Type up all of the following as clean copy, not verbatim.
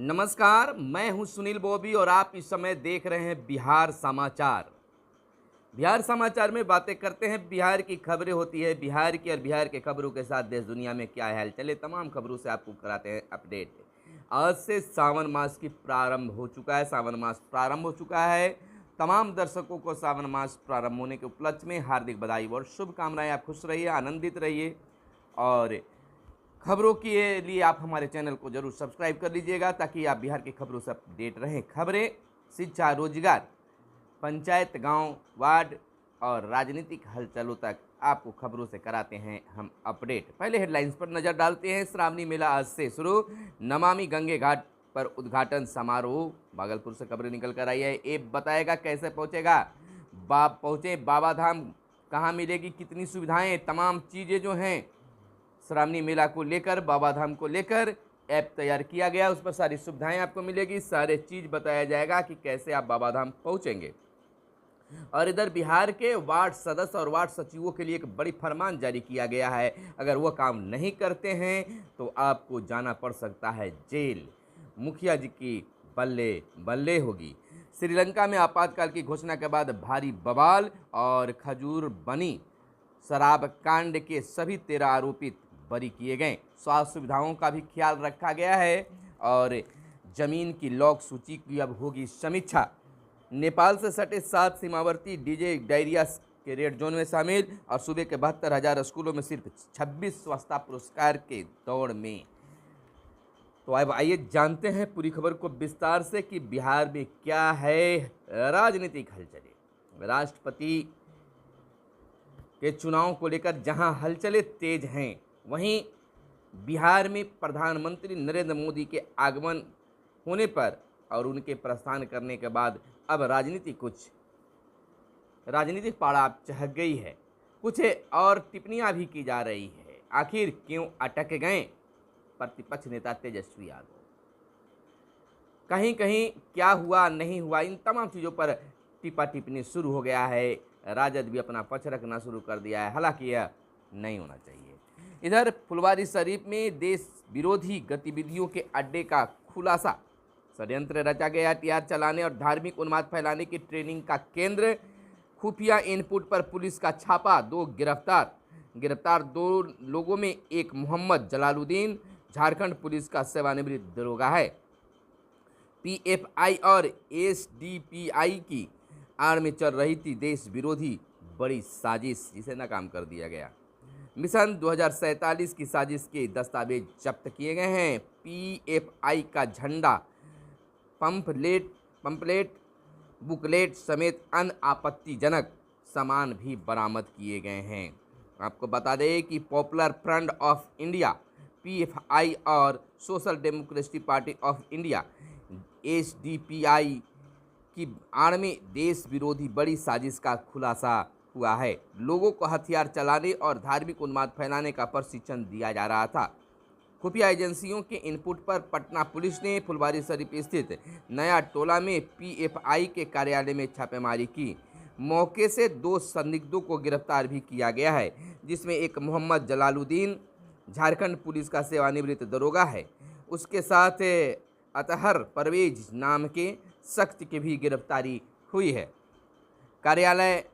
नमस्कार, मैं हूं सुनील बोबी और आप इस समय देख रहे हैं बिहार समाचार। बिहार समाचार में बातें करते हैं, बिहार की खबरें होती है बिहार की, और बिहार के खबरों के साथ देश दुनिया में क्या हाल चले तमाम खबरों से आपको कराते हैं अपडेट। आज से सावन मास की प्रारंभ हो चुका है, सावन मास प्रारंभ हो चुका है। तमाम दर्शकों को सावन मास प्रारंभ होने के उपलक्ष्य में हार्दिक बधाई और शुभकामनाएं। आप खुश रहिए, आनंदित रहिए और खबरों के लिए आप हमारे चैनल को जरूर सब्सक्राइब कर लीजिएगा ताकि आप बिहार की खबरों से अपडेट रहें। खबरें, शिक्षा, रोजगार, पंचायत, गांव, वार्ड और राजनीतिक हलचलों तक आपको खबरों से कराते हैं हम अपडेट। पहले हेडलाइंस पर नजर डालते हैं। श्रावणी मेला आज से शुरू, नमामि गंगे घाट पर उद्घाटन समारोह। भागलपुर से खबरें निकल कर आई है। ये बताएगा कैसे पहुंचेगा, पहुंचे बाबा धाम, कहाँ मिलेगी, कितनी सुविधाएं, तमाम चीज़ें जो हैं श्रावणी मेला को लेकर, बाबा धाम को लेकर ऐप तैयार किया गया। उस पर सारी सुविधाएं आपको मिलेगी, सारे चीज़ बताया जाएगा कि कैसे आप बाबा धाम पहुँचेंगे। और इधर बिहार के वार्ड सदस्य और वार्ड सचिवों के लिए एक बड़ी फरमान जारी किया गया है। अगर वह काम नहीं करते हैं तो आपको जाना पड़ सकता है जेल। मुखिया जी की बल्ले बल्ले होगी। श्रीलंका में आपातकाल की घोषणा के बाद भारी बवाल और खजूर बनी शराब कांड के सभी 13 आरोपित बरी किए गए। स्वास्थ्य सुविधाओं का भी ख्याल रखा गया है और जमीन की लॉक सूची की अब होगी समीक्षा। नेपाल से सटे 7 सीमावर्ती डीजे डायरिया के रेड जोन में शामिल और सूबे के 72,000 स्कूलों में सिर्फ 26 स्वच्छता पुरस्कार के दौड़ में। तो अब आइए जानते हैं पूरी खबर को विस्तार से कि बिहार में क्या है राजनीतिक हलचलें। राष्ट्रपति के चुनाव को लेकर जहां हलचलें तेज हैं, वहीं बिहार में प्रधानमंत्री नरेंद्र मोदी के आगमन होने पर और उनके प्रस्थान करने के बाद अब राजनीतिक पाड़ा चहक गई है। कुछ और टिप्पणियां भी की जा रही है। आखिर क्यों अटक गए प्रतिपक्ष नेता तेजस्वी यादव, कहीं कहीं क्या हुआ नहीं हुआ, इन तमाम चीज़ों पर टिप्पा टिप्पणी शुरू हो गया है। राजद भी अपना पक्ष रखना शुरू कर दिया है, हालांकि यह नहीं होना चाहिए। इधर फुलवारीशरीफ में देश विरोधी गतिविधियों के अड्डे का खुलासा। षड्यंत्र रचा गया, टीआर चलाने और धार्मिक उन्माद फैलाने की ट्रेनिंग का केंद्र। खुफिया इनपुट पर पुलिस का छापा, 2 गिरफ्तार 2 लोगों में एक मोहम्मद जलालुद्दीन झारखंड पुलिस का सेवानिवृत्त दरोगा है। पीएफआई और एसडीपीआई की आड़ में चल रही थी देश विरोधी बड़ी साजिश, जिसे नाकाम कर दिया गया। मिशन 2047 की साजिश के दस्तावेज जब्त किए गए हैं। पीएफआई का झंडा, पंपलेट, बुकलेट समेत अन्य आपत्तिजनक सामान भी बरामद किए गए हैं। आपको बता दें कि Popular Front of India PFI और Social Democratic Party of India SDPI की आड़ में देश विरोधी बड़ी साजिश का खुलासा हुआ है। लोगों को हथियार चलाने और धार्मिक उन्माद फैलाने का प्रशिक्षण दिया जा रहा था। खुफिया एजेंसियों के इनपुट पर पटना पुलिस ने फुलवारीशरीफ स्थित नया टोला में पीएफआई के कार्यालय में छापेमारी की। मौके से 2 संदिग्धों को गिरफ्तार भी किया गया है, जिसमें एक मोहम्मद जलालुद्दीन झारखंड पुलिस का सेवानिवृत्त दरोगा है। उसके साथ अतहर परवेज नाम के शख्स की भी गिरफ्तारी हुई है। कार्यालय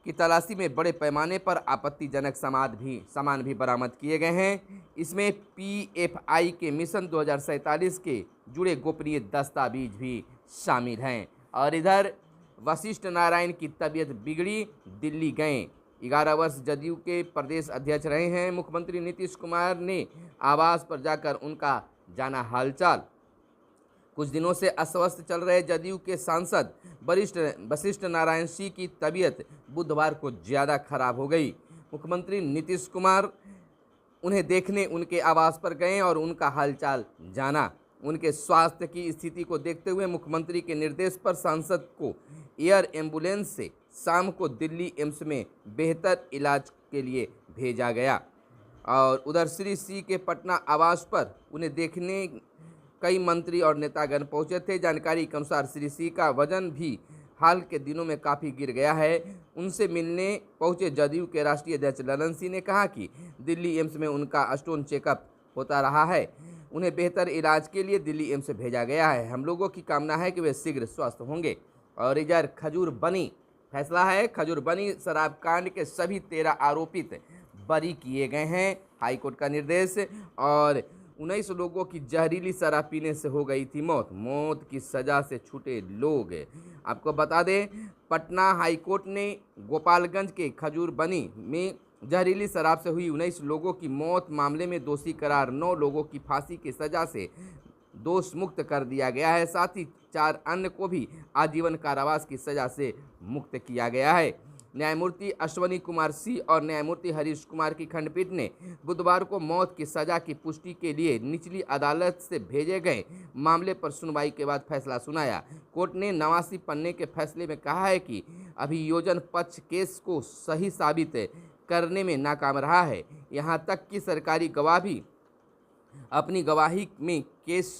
की तलाशी में बड़े पैमाने पर आपत्तिजनक सामान भी बरामद किए गए हैं। इसमें पीएफआई के मिशन 2047 के जुड़े गोपनीय दस्तावेज भी शामिल हैं। और इधर वशिष्ठ नारायण की तबीयत बिगड़ी, दिल्ली गए। 11 वर्ष जदयू के प्रदेश अध्यक्ष रहे हैं मुख्यमंत्री नीतीश कुमार ने आवास पर जाकर उनका जाना हालचाल। कुछ दिनों से अस्वस्थ चल रहे जदयू के सांसद वशिष्ठ नारायण सिंह की तबीयत बुधवार को ज़्यादा खराब हो गई। मुख्यमंत्री नीतीश कुमार उन्हें देखने उनके आवास पर गए और उनका हालचाल जाना। उनके स्वास्थ्य की स्थिति को देखते हुए मुख्यमंत्री के निर्देश पर सांसद को एयर एम्बुलेंस से शाम को दिल्ली एम्स में बेहतर इलाज के लिए भेजा गया। और उधर श्री सिंह के पटना आवास पर उन्हें देखने कई मंत्री और नेतागण पहुंचे थे। जानकारी के अनुसार श्री सिंह का वजन भी हाल के दिनों में काफ़ी गिर गया है। उनसे मिलने पहुंचे जदयू के राष्ट्रीय अध्यक्ष ललन सिंह ने कहा कि दिल्ली एम्स में उनका स्टोन चेकअप होता रहा है। उन्हें बेहतर इलाज के लिए दिल्ली एम्स से भेजा गया है। हम लोगों की कामना है कि वे शीघ्र स्वस्थ होंगे। और इधर खजूर बनी फैसला है, खजूर बनी शराब कांड के सभी 13 आरोपित बरी किए गए हैं, हाईकोर्ट का निर्देश। और 19 लोगों की जहरीली शराब पीने से हो गई थी मौत। मौत की सजा से छूटे लोग। आपको बता दें, पटना हाईकोर्ट ने गोपालगंज के खजूर बनी में जहरीली शराब से हुई 19 लोगों की मौत मामले में दोषी करार 9 लोगों की फांसी की सजा से दोष मुक्त कर दिया गया है। साथ ही 4 अन्य को भी आजीवन कारावास की सजा से मुक्त किया गया है। न्यायमूर्ति अश्वनी कुमार सी और न्यायमूर्ति हरीश कुमार की खंडपीठ ने बुधवार को मौत की सजा की पुष्टि के लिए निचली अदालत से भेजे गए मामले पर सुनवाई के बाद फैसला सुनाया। कोर्ट ने 89 पन्ने के फैसले में कहा है कि अभियोजन पक्ष केस को सही साबित करने में नाकाम रहा है। यहां तक कि सरकारी गवाह भी अपनी गवाही में केस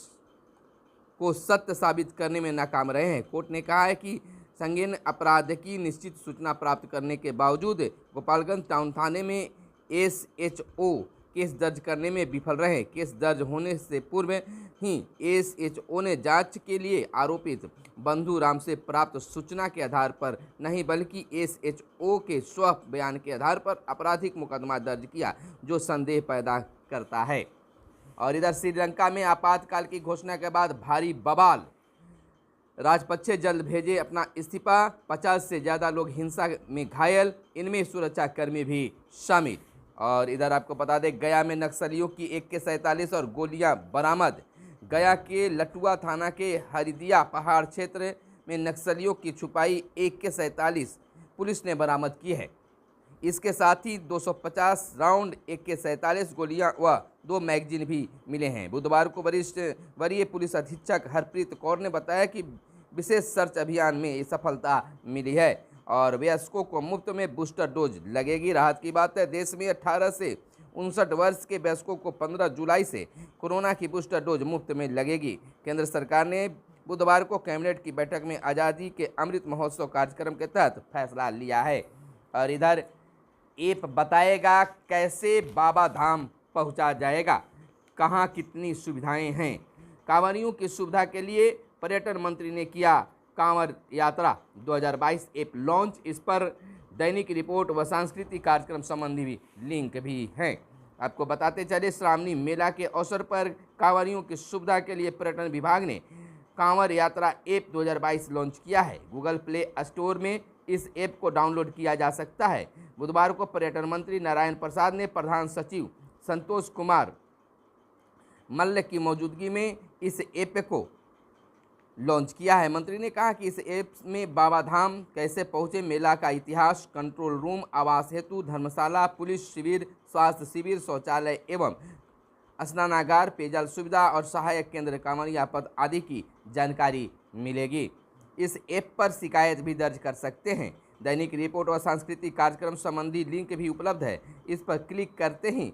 को सत्य साबित करने में नाकाम रहे हैं। कोर्ट ने कहा है कि संगीन अपराध की निश्चित सूचना प्राप्त करने के बावजूद गोपालगंज टाउन थाने में एसएचओ केस दर्ज करने में विफल रहे। केस दर्ज होने से पूर्व ही एसएचओ ने जांच के लिए आरोपित बंधु राम से प्राप्त सूचना के आधार पर नहीं बल्कि एसएचओ के स्व बयान के आधार पर आपराधिक मुकदमा दर्ज किया, जो संदेह पैदा करता है। और इधर श्रीलंका में आपातकाल की घोषणा के बाद भारी बवाल। राजपक्षे जल्द भेजे अपना इस्तीफा। 50 से ज़्यादा लोग हिंसा में घायल, इनमें सुरक्षाकर्मी भी शामिल। और इधर आपको बता दें, गया में नक्सलियों की AK-47 और गोलियां बरामद। गया के लटुआ थाना के हरिदिया पहाड़ क्षेत्र में नक्सलियों की छुपाई AK-47 पुलिस ने बरामद की है। इसके साथ ही 250 राउंड AK-47 गोलियां व 2 मैगजीन भी मिले हैं। बुधवार को वरीय पुलिस अधीक्षक हरप्रीत कौर ने बताया कि विशेष सर्च अभियान में ये सफलता मिली है और वयस्कों को मुफ्त में बूस्टर डोज लगेगी। राहत की बात है, देश में 18 से 59 वर्ष के वयस्कों को 15 जुलाई से कोरोना की बूस्टर डोज मुफ्त में लगेगी। केंद्र सरकार ने बुधवार को कैबिनेट की बैठक में आज़ादी के अमृत महोत्सव कार्यक्रम के तहत फैसला लिया है। और इधर ऐप बताएगा कैसे बाबा धाम पहुंचा जाएगा, कहां कितनी सुविधाएं हैं। कांवरियों की सुविधा के लिए पर्यटन मंत्री ने किया कांवर यात्रा 2022 ऐप लॉन्च। इस पर दैनिक रिपोर्ट व सांस्कृतिक कार्यक्रम संबंधी भी लिंक भी हैं। आपको बताते चले, श्रावणी मेला के अवसर पर कांवरियों की सुविधा के लिए पर्यटन विभाग ने कांवर यात्रा ऐप 2022 लॉन्च किया है। गूगल प्ले स्टोर में इस ऐप को डाउनलोड किया जा सकता है। बुधवार को पर्यटन मंत्री नारायण प्रसाद ने प्रधान सचिव संतोष कुमार मल्ल की मौजूदगी में इस ऐप को लॉन्च किया है। मंत्री ने कहा कि इस ऐप में बाबा धाम कैसे पहुंचे, मेला का इतिहास, कंट्रोल रूम, आवास हेतु धर्मशाला, पुलिस शिविर, स्वास्थ्य शिविर, शौचालय एवं स्नानागार, पेयजल सुविधा और सहायक केंद्र, कांवरिया पद आदि की जानकारी मिलेगी। इस ऐप पर शिकायत भी दर्ज कर सकते हैं। दैनिक रिपोर्ट और सांस्कृतिक कार्यक्रम संबंधी लिंक भी उपलब्ध है। इस पर क्लिक करते ही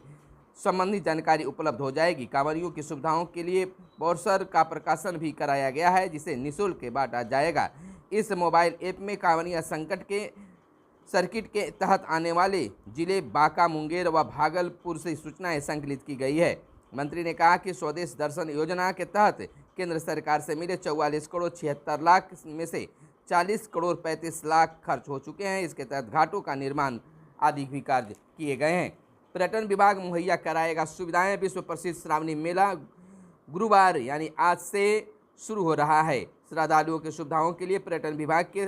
संबंधी जानकारी उपलब्ध हो जाएगी। कांवरियों की सुविधाओं के लिए ब्रोशर का प्रकाशन भी कराया गया है, जिसे निःशुल्क बांटा जाएगा। इस मोबाइल ऐप में कांवरिया सर्किट के तहत आने वाले जिले बांका, मुंगेर व भागलपुर से सूचनाएं संकलित की गई है। मंत्री ने कहा कि स्वदेश दर्शन योजना के तहत केंद्र सरकार से मिले 44 करोड़ 76 लाख में से 40 करोड़ 35 लाख खर्च हो चुके हैं। इसके तहत घाटों का निर्माण आदि भी कार्य किए गए हैं। पर्यटन विभाग मुहैया कराएगा सुविधाएं। विश्व प्रसिद्ध श्रावणी मेला गुरुवार यानी आज से शुरू हो रहा है। श्रद्धालुओं की सुविधाओं के लिए पर्यटन विभाग के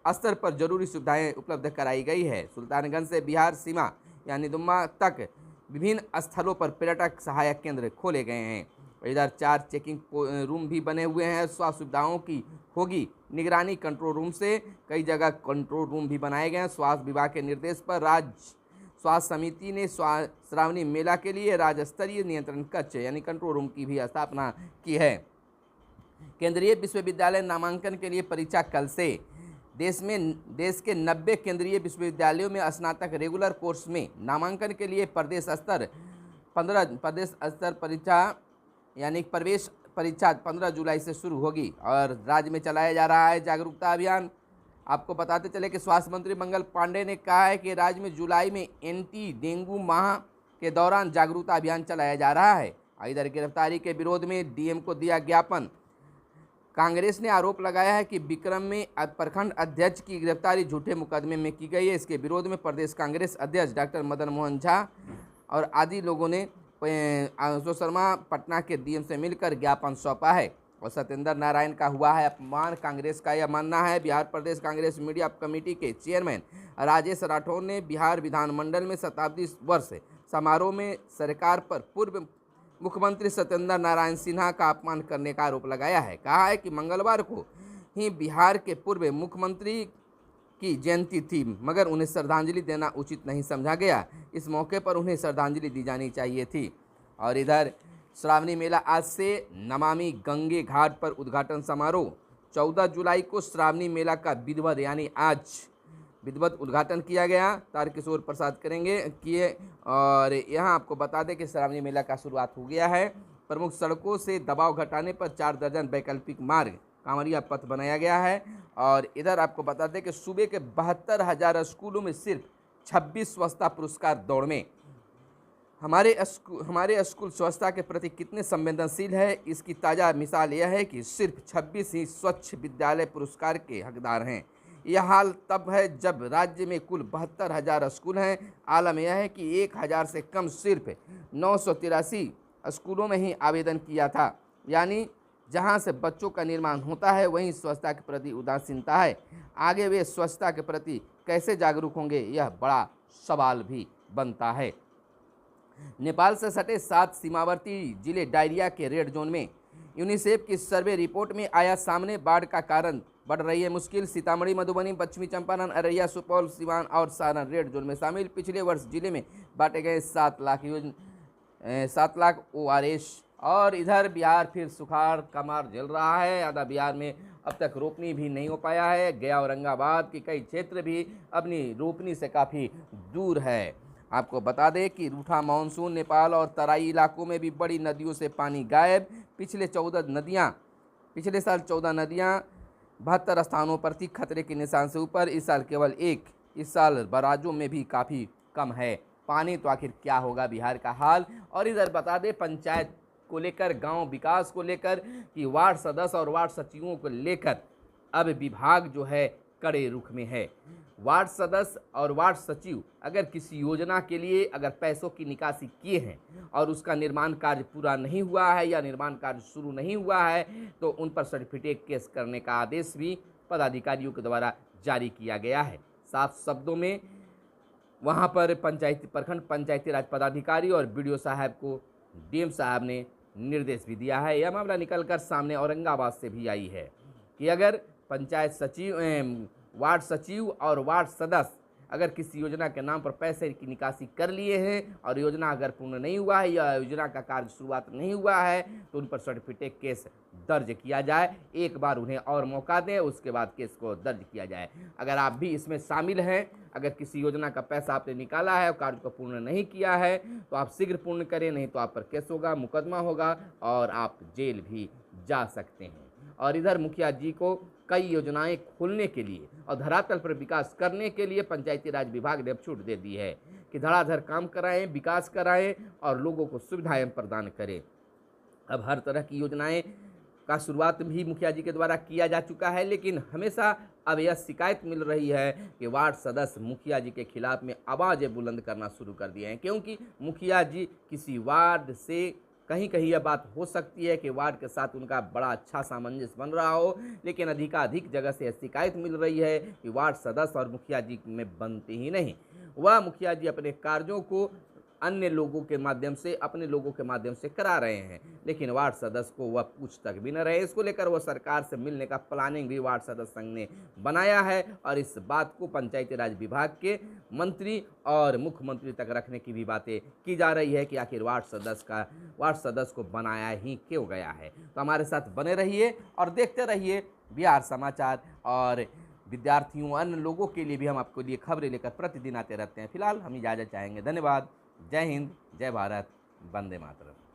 स्तर पर जरूरी सुविधाएं उपलब्ध कराई गई है। सुल्तानगंज से बिहार सीमा यानी दुम्मा तक विभिन्न स्थलों पर पर्यटक सहायक केंद्र खोले गए हैं। इधर 4 चेकिंग रूम भी बने हुए हैं। स्वास्थ्य सुविधाओं की होगी निगरानी कंट्रोल रूम से। कई जगह कंट्रोल रूम भी बनाए गए हैं। स्वास्थ्य विभाग के निर्देश पर राज्य स्वास्थ्य समिति ने श्रावणी मेला के लिए राज्य स्तरीय नियंत्रण कक्ष यानी कंट्रोल रूम की भी स्थापना की है। केंद्रीय विश्वविद्यालय नामांकन के लिए परीक्षा कल से। देश के 90 केंद्रीय विश्वविद्यालयों में स्नातक रेगुलर कोर्स में नामांकन के लिए प्रदेश स्तर परीक्षा यानी प्रवेश परीक्षा 15 जुलाई से शुरू होगी और राज्य में चलाया जा रहा है जागरूकता अभियान। आपको बताते चले कि स्वास्थ्य मंत्री मंगल पांडे ने कहा है कि राज्य में जुलाई में एंटी डेंगू माह के दौरान जागरूकता अभियान चलाया जा रहा है। इधर गिरफ्तारी के विरोध में डीएम को दिया ज्ञापन। कांग्रेस ने आरोप लगाया है कि विक्रम में प्रखंड अध्यक्ष की गिरफ्तारी झूठे मुकदमे में की गई है। इसके विरोध में प्रदेश कांग्रेस अध्यक्ष डॉक्टर मदन मोहन झा और आदि लोगों ने आशुतोष शर्मा पटना के डीएम से मिलकर ज्ञापन सौंपा है। और सत्येंद्र नारायण का हुआ है अपमान, कांग्रेस का यह मानना है। बिहार प्रदेश कांग्रेस मीडिया कमेटी के चेयरमैन राजेश राठौर ने बिहार विधानमंडल में शताब्दी वर्ष समारोह में सरकार पर पूर्व मुख्यमंत्री सत्येंद्र नारायण सिन्हा का अपमान करने का आरोप लगाया है। कहा है कि मंगलवार को ही बिहार के पूर्व मुख्यमंत्री की जयंती थी, मगर उन्हें श्रद्धांजलि देना उचित नहीं समझा गया। इस मौके पर उन्हें श्रद्धांजलि दी जानी चाहिए थी। और इधर श्रावणी मेला आज से नमामि गंगे घाट पर उद्घाटन समारोह। 14 जुलाई को श्रावणी मेला का विधिवत यानी आज विधिवत उद्घाटन किया गया। तारकिशोर प्रसाद किए। और यहाँ आपको बता दें कि श्रावणी मेला का शुरुआत हो गया है। प्रमुख सड़कों से दबाव घटाने पर 4 दर्जन वैकल्पिक मार्ग कांवरिया पथ बनाया गया है। और इधर आपको बता दें कि सूबे के 72,000 स्कूलों में सिर्फ 26 स्वच्छता पुरस्कार दौड़ में। हमारे स्कूल स्वच्छता के प्रति कितने संवेदनशील है, इसकी ताज़ा मिसाल यह है कि सिर्फ 26 ही स्वच्छ विद्यालय पुरस्कार के हकदार हैं। यह हाल तब है जब राज्य में कुल 72,000 स्कूल हैं। आलम यह है कि 1,000 से कम सिर्फ 983 स्कूलों में ही आवेदन किया था। यानी जहां से बच्चों का निर्माण होता है वहीं स्वच्छता के प्रति उदासीनता है। आगे वे स्वच्छता के प्रति कैसे जागरूक होंगे, यह बड़ा सवाल भी बनता है। नेपाल से सटे 7 सीमावर्ती जिले डायरिया के रेड जोन में। यूनिसेफ की सर्वे रिपोर्ट में आया सामने बाढ़ का कारण बढ़ रही है मुश्किल। सीतामढ़ी, मधुबनी, पश्चिमी चंपारण, अररिया, सुपौल, सिवान और सारण रेड जोन में शामिल। पिछले वर्ष जिले में बांटे गए 7 लाख ORS। और इधर बिहार फिर सुखाड़ का मार झेल रहा है। आधा बिहार में अब तक रोपनी भी नहीं हो पाया है। गया औरंगाबाद के कई क्षेत्र भी अपनी रोपनी से काफ़ी दूर है। आपको बता दें कि रूठा मानसून, नेपाल और तराई इलाकों में भी बड़ी नदियों से पानी गायब। पिछले साल 14 नदियां 72 स्थानों पर थी खतरे के निशान से ऊपर। इस साल केवल 1। इस साल बराजों में भी काफ़ी कम है पानी। तो आखिर क्या होगा बिहार का हाल। और इधर बता दें पंचायत को लेकर, गांव विकास को लेकर कि वार्ड सदस्य और वार्ड सचिवों को लेकर अब विभाग जो है कड़े रुख में है। वार्ड सदस्य और वार्ड सचिव अगर किसी योजना के लिए अगर पैसों की निकासी किए हैं और उसका निर्माण कार्य पूरा नहीं हुआ है या निर्माण कार्य शुरू नहीं हुआ है तो उन पर सर्टिफिकेट केस करने का आदेश भी पदाधिकारियों के द्वारा जारी किया गया है। साफ शब्दों में वहां पर प्रखंड पंचायती राज पदाधिकारी और BDO साहब को डीएम साहब ने निर्देश भी दिया है। यह मामला निकलकर सामने औरंगाबाद से भी आई है कि अगर पंचायत सचिव, वार्ड सचिव और वार्ड सदस्य अगर किसी योजना के नाम पर पैसे की निकासी कर लिए हैं और योजना अगर पूर्ण नहीं हुआ है या योजना का कार्य शुरुआत नहीं हुआ है तो उन पर सर्टिफिकेट केस दर्ज किया जाए। एक बार उन्हें और मौका दें, उसके बाद केस को दर्ज किया जाए। अगर आप भी इसमें शामिल हैं, अगर किसी योजना का पैसा आपने निकाला है और कार्य को पूर्ण नहीं किया है तो आप शीघ्र पूर्ण करें, नहीं तो आप पर केस होगा, मुकदमा होगा और आप जेल भी जा सकते हैं। और इधर मुखिया जी को कई योजनाएं खोलने के लिए और धरातल पर विकास करने के लिए पंचायती राज विभाग ने अब छूट दे दी है कि धड़ाधड़ काम कराएं, विकास कराएं और लोगों को सुविधाएं प्रदान करें। अब हर तरह की योजनाएं का शुरुआत भी मुखिया जी के द्वारा किया जा चुका है, लेकिन हमेशा अब यह शिकायत मिल रही है कि वार्ड सदस्य मुखिया जी के खिलाफ में आवाज़ें बुलंद करना शुरू कर दिए हैं, क्योंकि मुखिया जी किसी वार्ड से कहीं कहीं यह बात हो सकती है कि वार्ड के साथ उनका बड़ा अच्छा सामंजस्य बन रहा हो, लेकिन अधिकाधिक जगह से शिकायत मिल रही है कि वार्ड सदस्य और मुखिया जी में बनते ही नहीं। वह मुखिया जी अपने कार्यों को अन्य लोगों के माध्यम से, अपने लोगों के माध्यम से करा रहे हैं, लेकिन वार्ड सदस्य को वह पूछ तक भी न रहे। इसको लेकर वह सरकार से मिलने का प्लानिंग भी वार्ड सदस्य संघ ने बनाया है और इस बात को पंचायती राज विभाग के मंत्री और मुख्यमंत्री तक रखने की भी बातें की जा रही है कि आखिर वार्ड सदस्य को बनाया ही क्यों गया है। तो हमारे साथ बने रहिए और देखते रहिए बिहार समाचार। और विद्यार्थियों, अन्य लोगों के लिए भी हम आपको लिए खबरें लेकर प्रतिदिन आते रहते हैं। फिलहाल हम इजाज़त चाहेंगे। धन्यवाद। जय हिंद, जय भारत, वंदे मातरम।